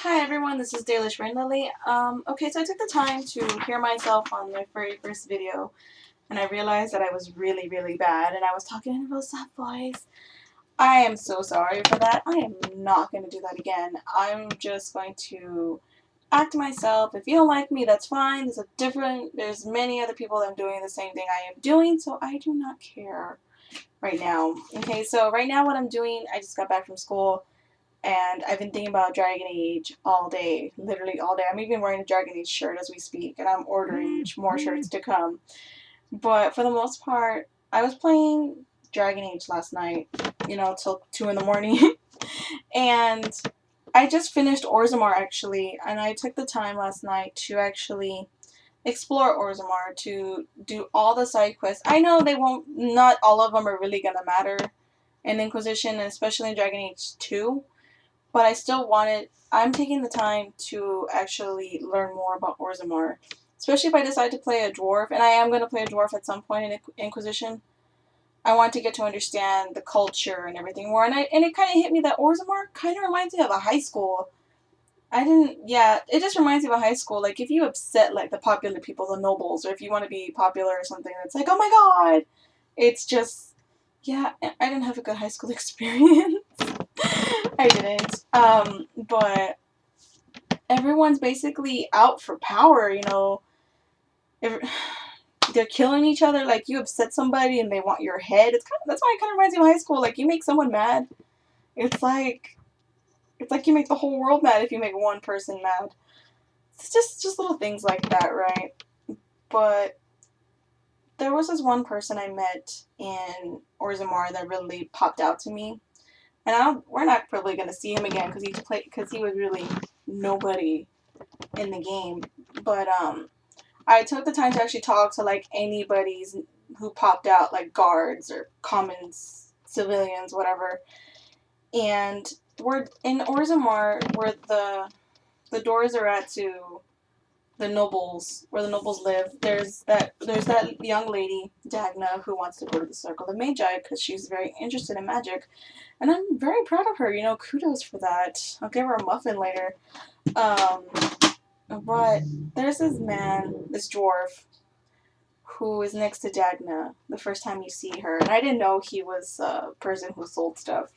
Hi everyone, this is Dalish Lily. Okay, so I took the time to hear myself on my very first video, and I realized that I was really, really bad, and I was talking in a real soft voice. I am so sorry for that. I am not going to do that again. I'm just going to act myself. If you don't like me, that's fine. There's many other people that are doing the same thing I am doing, so I do not care right now. Okay, so right now what I'm doing, I just got back from school. And I've been thinking about Dragon Age all day, literally all day. I'm even wearing a Dragon Age shirt as we speak, and I'm ordering more shirts to come. But for the most part, I was playing Dragon Age last night, till 2 in the morning. And I just finished Orzammar, actually, and I took the time last night to actually explore Orzammar, to do all the side quests. I know not all of them are really going to matter in Inquisition, and especially in Dragon Age 2. But I'm taking the time to actually learn more about Orzammar. Especially if I decide to play a dwarf, and I am going to play a dwarf at some point in Inquisition. I want to get to understand the culture and everything more. And it kind of hit me that Orzammar kind of reminds me of a high school. It just reminds me of a high school. Like, if you upset, like, the popular people, the nobles, or if you want to be popular or something, it's like, oh my god! It's just, yeah, I didn't have a good high school experience. I didn't. But everyone's basically out for power, They're killing each other. Like, you upset somebody and they want your head. That's why it kind of reminds me of high school. Like, you make someone mad, it's like you make the whole world mad if you make one person mad. It's just little things like that, right? But there was this one person I met in Orzammar that really popped out to me. And we're not probably going to see him again because he was really nobody in the game. But I took the time to actually talk to, like, anybody's who popped out, like guards or common civilians, whatever. And we're in Orzammar, where the doors are at to the nobles, where the nobles live. There's that young lady, Dagna, who wants to go to the Circle of Magi because she's very interested in magic. And I'm very proud of her, kudos for that. I'll give her a muffin later. But there's this man, this dwarf, who is next to Dagna the first time you see her. And I didn't know he was a person who sold stuff.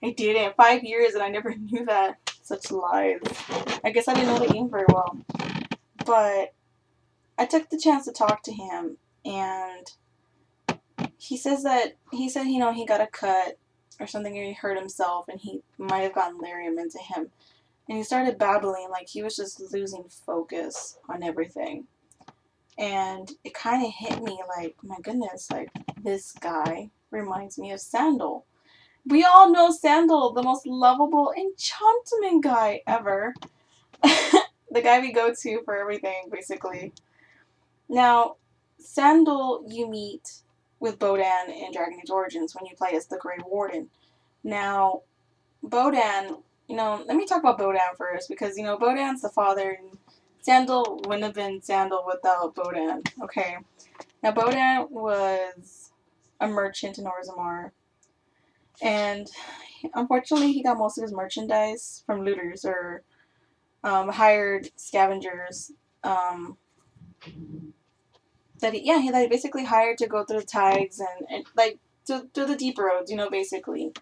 I did it in 5 years and I never knew that. Such lies. I guess I didn't know the game very well. But I took the chance to talk to him, and he said, he got a cut or something, or he hurt himself, and he might have gotten lyrium into him. And he started babbling like he was just losing focus on everything. And it kind of hit me like, my goodness, like, this guy reminds me of Sandal. We all know Sandal, the most lovable enchantment guy ever. The guy we go to for everything, basically. Now, Sandal you meet with Bodhan in Dragon Age Origins when you play as the Grey Warden. Now, Bodhan, let me talk about Bodhan first, because, Bodhan's the father, and Sandal wouldn't have been Sandal without Bodhan, okay? Now, Bodhan was a merchant in Orzammar, and unfortunately he got most of his merchandise from looters or hired scavengers that he basically hired to go through the tags and like through the deep roads, basically.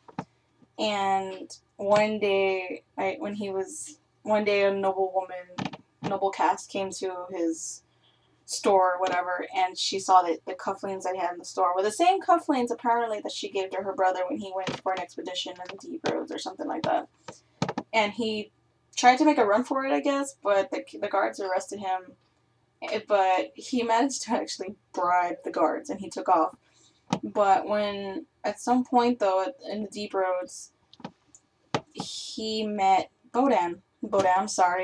And one day, a noble cast came to his store or whatever, and she saw that the cufflinks that he had in the store were the same cufflinks apparently that she gave to her brother when he went for an expedition in the deep roads or something like that. And he tried to make a run for it, I guess, but the guards arrested him. But he managed to actually bribe the guards, and he took off. But at some point, though, in the deep roads, he met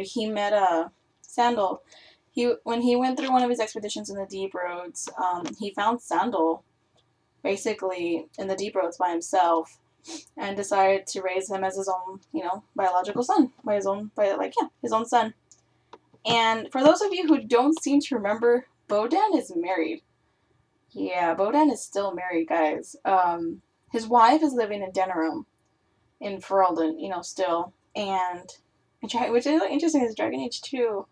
he met Sandal. When he went through one of his expeditions in the deep roads, he found Sandal, basically, in the deep roads by himself, and decided to raise him as his own, biological son, his own son. And for those of you who don't seem to remember, Bodhan is married. Yeah, Bodhan is still married, guys. His wife is living in Denerim, in Ferelden, still. And Which is really interesting is Dragon Age 2.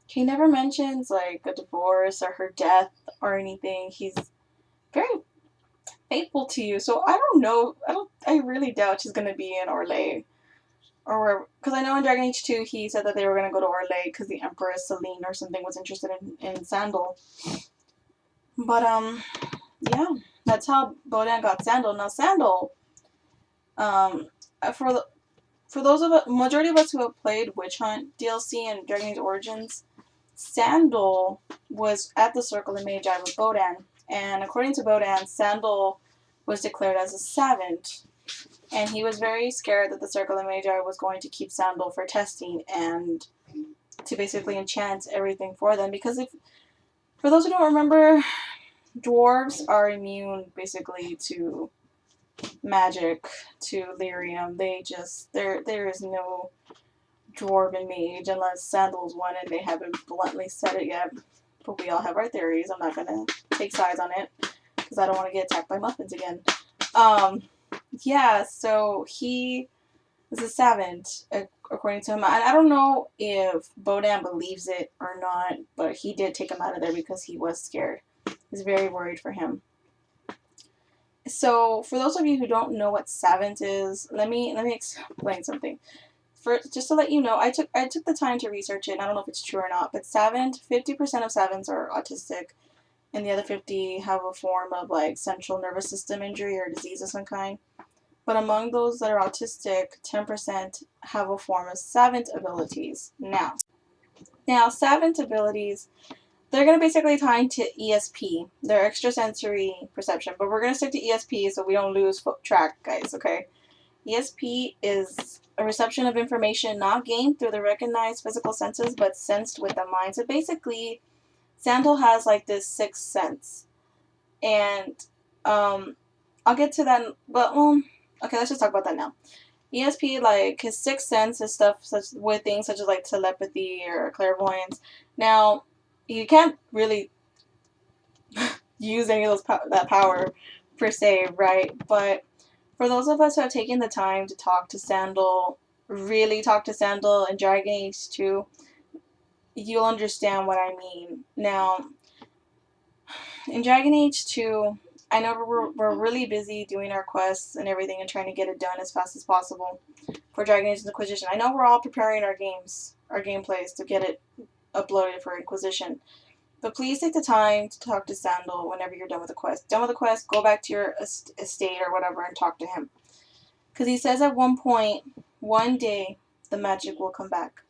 He never mentions like a divorce or her death or anything. He's very faithful to you. So I don't know. I really doubt she's gonna be in Orlais. Or because I know in Dragon Age 2 he said that they were gonna go to Orlais because the Empress Celine or something was interested in Sandal. But yeah, that's how Bodhan got Sandal. Now Sandal, um, for the for those of us, majority of us who have played Witch Hunt DLC and Dragon Age Origins, Sandal was at the Circle of Magi with Bodhan, and according to Bodhan, Sandal was declared as a savant, and he was very scared that the Circle of Magi was going to keep Sandal for testing and to basically enchant everything for them. Because if, for those who don't remember, dwarves are immune basically to magic, to lyrium. They just there is no dwarven mage unless Sandal's one, and they haven't bluntly said it yet. But we all have our theories. I'm not gonna take sides on it because I don't want to get attacked by muffins again. Yeah, so he is a savant according to him. I don't know if Bodhan believes it or not, but he did take him out of there because he was scared. He's very worried for him. So, for those of you who don't know what savant is, let me explain something. Just to let you know, I took the time to research it, and I don't know if it's true or not, but savant, 50% of savants are autistic, and the other 50 have a form of like central nervous system injury or disease of some kind. But among those that are autistic, 10% have a form of savant abilities. Now savant abilities, they're going to basically tie into ESP, their extrasensory perception. But we're going to stick to ESP so we don't lose track, guys, okay? ESP is a reception of information not gained through the recognized physical senses, but sensed with the mind. So basically, Sandal has like this sixth sense. And I'll get to that, but okay, let's just talk about that now. ESP, like his sixth sense is stuff with things such as like telepathy or clairvoyance. Now, you can't really use any of those that power per se, right? But for those of us who have taken the time to talk to Sandal, really talk to Sandal and Dragon Age 2, you'll understand what I mean. Now, in Dragon Age 2, I know we're really busy doing our quests and everything and trying to get it done as fast as possible for Dragon Age Inquisition. I know we're all preparing our gameplays to get it uploaded for Inquisition. But please take the time to talk to Sandal whenever you're done with the quest. Done with the quest, go back to your estate or whatever and talk to him. Because he says at one point, one day, the magic will come back.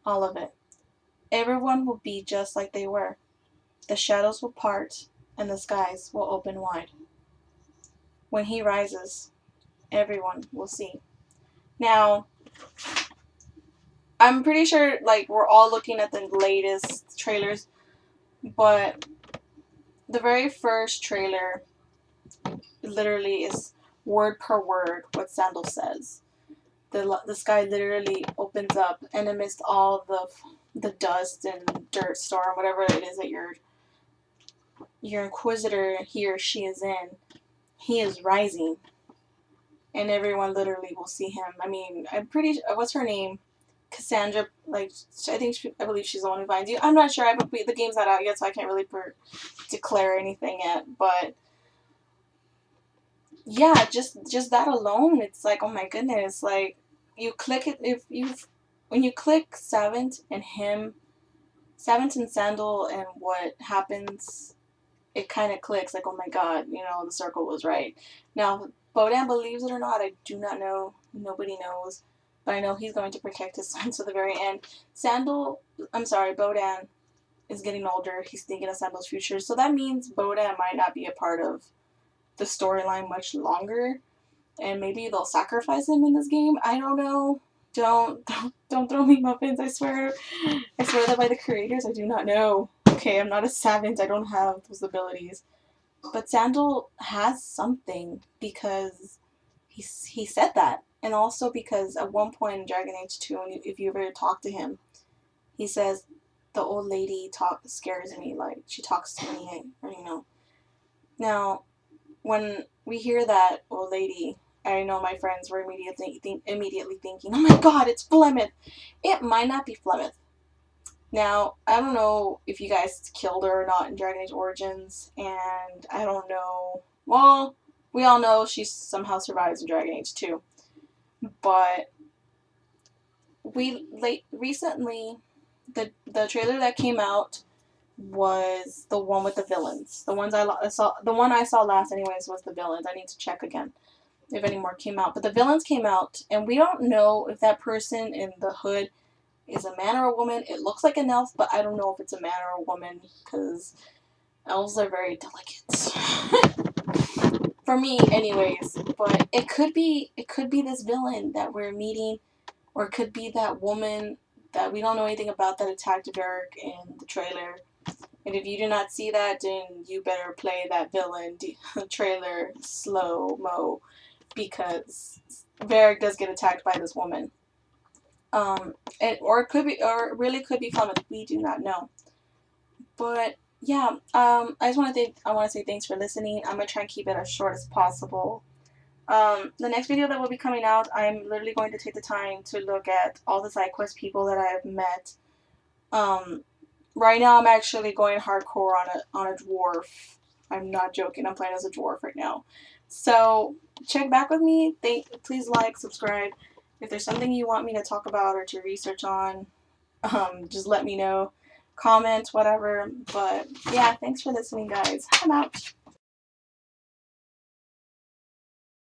All of it. Everyone will be just like they were. The shadows will part, and the skies will open wide. When he rises, everyone will see. Now, I'm pretty sure, like, we're all looking at the latest trailers, but the very first trailer literally is word per word what Sandal says. The sky literally opens up, and amidst all the dust and dirt storm, whatever it is that your Inquisitor, he or she is in, he is rising, and everyone literally will see him. I mean, I'm pretty. What's her name? Cassandra. Like, I believe she's the one who finds you. I'm not sure. The game's not out yet, so I can't really declare anything yet. But yeah, just that alone, it's like, oh my goodness, like you click it when you click Savant and him, Savant and Sandal, and what happens, it kind of clicks like, oh my god, the circle was right. Now, Bodhan believes it or not, I do not know. Nobody knows, but I know he's going to protect his son to the very end. Bodhan is getting older. He's thinking of Sandal's future, so that means Bodhan might not be a part of the storyline much longer, and maybe they'll sacrifice him in this game. I don't know. Don't throw me muffins. I swear that by the creators, I do not know. Okay, I'm not a savant. I don't have those abilities. But Sandal has something because he said that, and also because at one point in Dragon Age 2, if you ever talk to him, he says the old lady scares me. Like, she talks to me, Now, when we hear that old lady, I know my friends were immediately thinking, oh my god, it's Flemeth. It might not be Flemeth. Now, I don't know if you guys killed her or not in Dragon Age Origins, and I don't know. Well, we all know she somehow survives in Dragon Age 2. But recently, the trailer that came out was the one with the villains. The one I saw last, anyways, was the villains. I need to check again if any more came out. But the villains came out, and we don't know if that person in the hood is a man or a woman. It looks like an elf, but I don't know if it's a man or a woman because elves are very delicate. For me, anyways. But it could be this villain that we're meeting, or it could be that woman that we don't know anything about that attacked Varric in the trailer. And if you do not see that, then you better play that villain trailer slow-mo, because Varric does get attacked by this woman. Or it really could be Flemeth. We do not know. But yeah, I want to say thanks for listening. I'm gonna try and keep it as short as possible. The next video that will be coming out, I'm literally going to take the time to look at all the side quest people that I have met. Right now I'm actually going hardcore on a dwarf. I'm not joking. I'm playing as a dwarf right now. So check back with me. Please like, subscribe. If there's something you want me to talk about or to research on, just let me know. Comment, whatever. But yeah, thanks for listening, guys. I'm out.